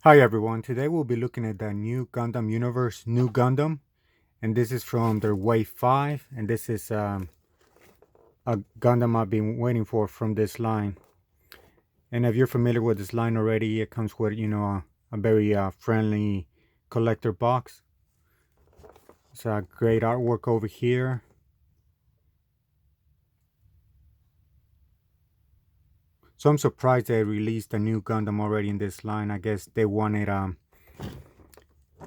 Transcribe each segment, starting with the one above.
Hi everyone, today we'll be looking at the new Gundam universe, New Gundam, and this is from their Wave 5, and this is a Gundam I've been waiting for from this line. And if you're familiar with this line already, it comes with, a very friendly collector box. It's a great artwork over here. So I'm surprised they released a new Gundam already in this line. I guess they wanted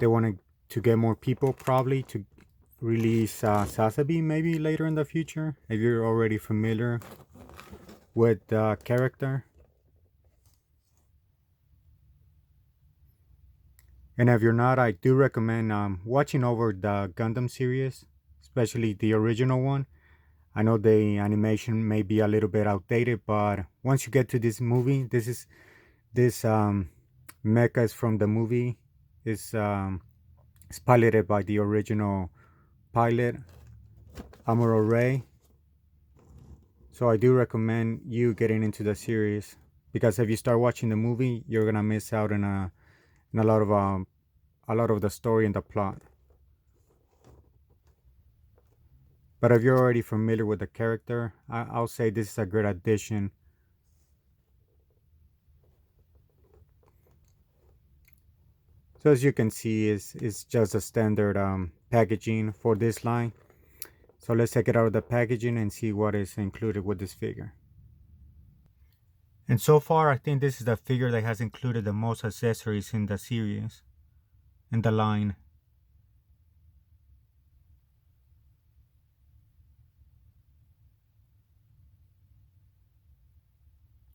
to get more people probably to release Sasabi maybe later in the future if you're already familiar with the character. And if you're not, I do recommend watching over the Gundam series, especially the original one. I know the animation may be a little bit outdated, but once you get to this movie, this mecha is from the movie. It's piloted by the original pilot Amuro Ray. So I do recommend you getting into the series because if you start watching the movie, you're gonna miss out on a lot of the story and the plot. But if you're already familiar with the character, I'll say this is a good addition. So as you can see, is just a standard packaging for this line. So let's take it out of the packaging and see what is included with this figure. And so far, I think this is the figure that has included the most accessories in the series, in the line.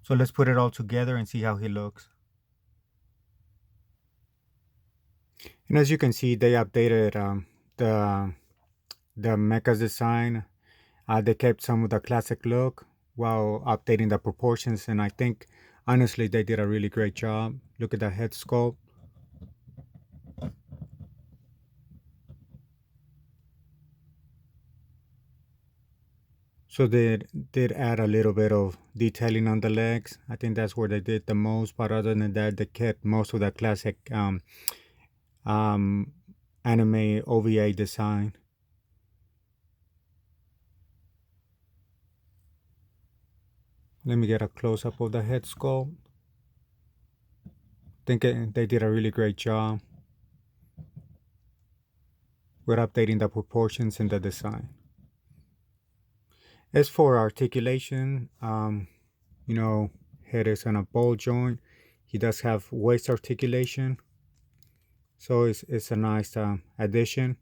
So let's put it all together and see how he looks. And as you can see, they updated the the mecha's design. They kept some of the classic look while updating the proportions, and I think honestly they did a really great job. Look at the head sculpt. So they did add a little bit of detailing on the legs. I think that's where they did the most. But other than that, they kept most of the classic um, anime OVA design. Let me get a close up of the head sculpt. I think they did a really great job with updating the proportions and the design. As for articulation, you know, head is on a ball joint. He does have waist articulation, so it's a nice addition.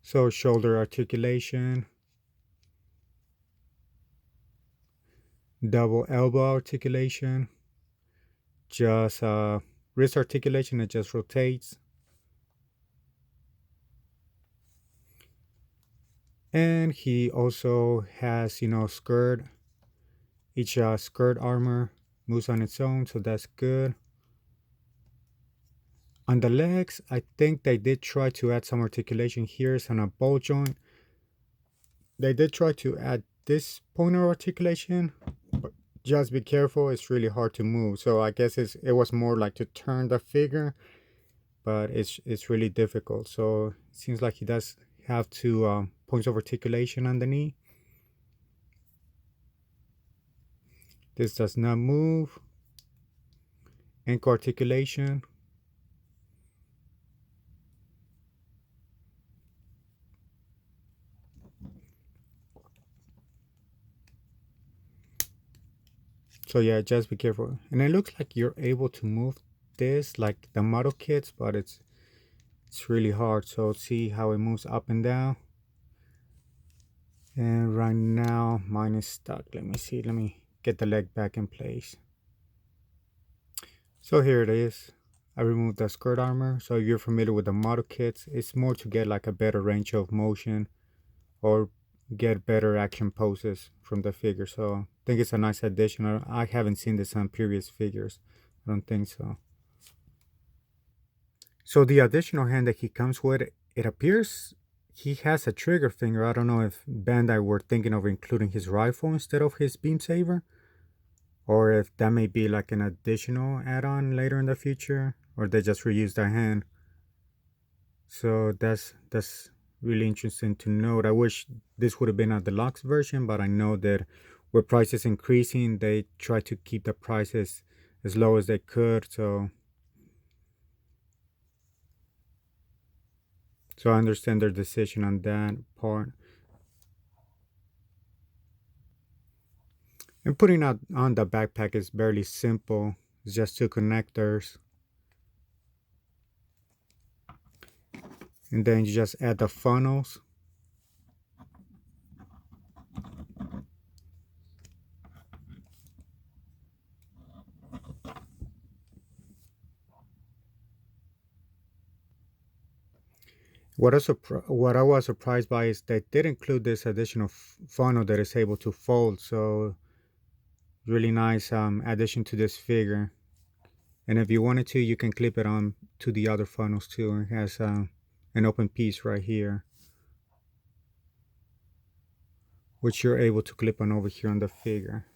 So shoulder articulation, double elbow articulation, just wrist articulation. It just rotates. And he also has, skirt. Each skirt armor moves on its own, so that's good. On the legs, I think they did try to add some articulation here. It's on a ball joint. They did try to add this pointer articulation, but just be careful. It's really hard to move. So I guess it was more like to turn the figure, but it's really difficult. So it seems like he does have two points of articulation on the knee. This does not move. Ankle articulation. So yeah, just be careful. And it looks like you're able to move this like the model kits, but it's really hard. So see how it moves up and down. And right now mine is stuck. Let me see. Let me get the leg back in place. So here it is. I removed the skirt armor. So if you're familiar with the model kits, it's more to get like a better range of motion or get better action poses from the figure. So I think it's a nice addition. I haven't seen this on previous figures. I don't think so. So the additional hand that he comes with, it appears he has a trigger finger. I don't know if Bandai were thinking of including his rifle instead of his beam saver, or if that may be like an additional add-on later in the future, or they just reuse the hand. So that's really interesting to note. I wish this would have been a deluxe version, but I know that with prices increasing, they try to keep the prices as low as they could. So I understand their decision on that part. And putting out on the backpack is barely simple. It's just two connectors, and then you just add the funnels. What I was surprised by is they did include this additional funnel that is able to fold. So really nice addition to this figure. And if you wanted to, you can clip it on to the other funnels too. It has an open piece right here, which you're able to clip on over here on the figure.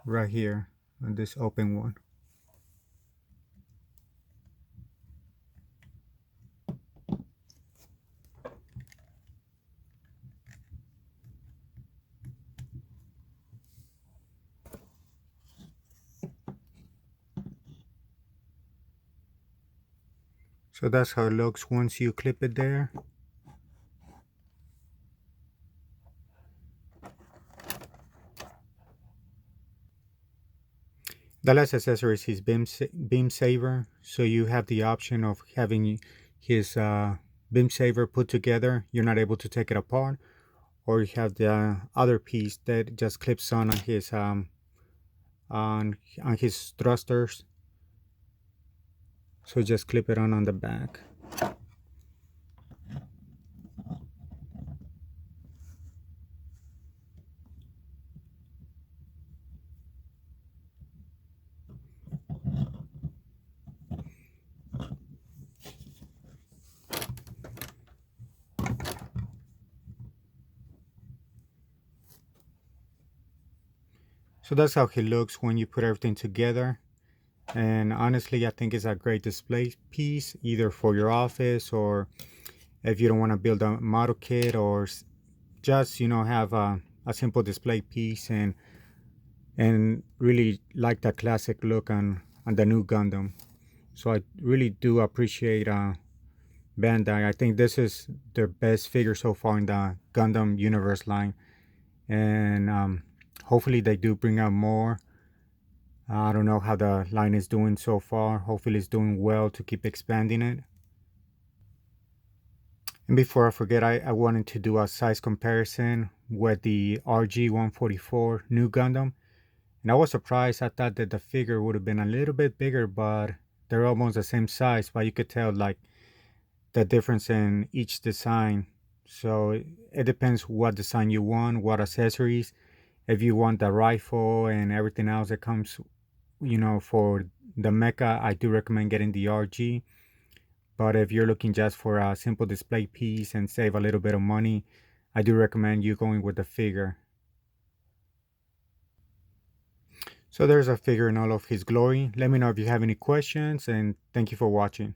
Right here on this open one. So that's how it looks once you clip it there. The last accessory is his Beam Saver. So you have the option of having his Beam Saver put together. You're not able to take it apart, or you have the other piece that just clips on his thrusters. So just clip it on the back. So that's how he looks when you put everything together. And honestly, I think it's a great display piece, either for your office, or if you don't want to build a model kit, or just have a simple display piece, and really like the classic look on the new Gundam. So I really do appreciate Bandai. I think this is their best figure so far in the Gundam universe line, and hopefully they do bring out more. I don't know how the line is doing so far. Hopefully it's doing well to keep expanding it. And before I forget, I wanted to do a size comparison with the RG-144 new Gundam. And I was surprised. I thought that the figure would have been a little bit bigger, but they're almost the same size. But you could tell like the difference in each design. So it depends what design you want, what accessories. If you want the rifle and everything else that comes, for the mecha, I do recommend getting the RG. But if you're looking just for a simple display piece and save a little bit of money, I do recommend you going with the figure. So there's a figure in all of his glory. Let me know if you have any questions, and thank you for watching.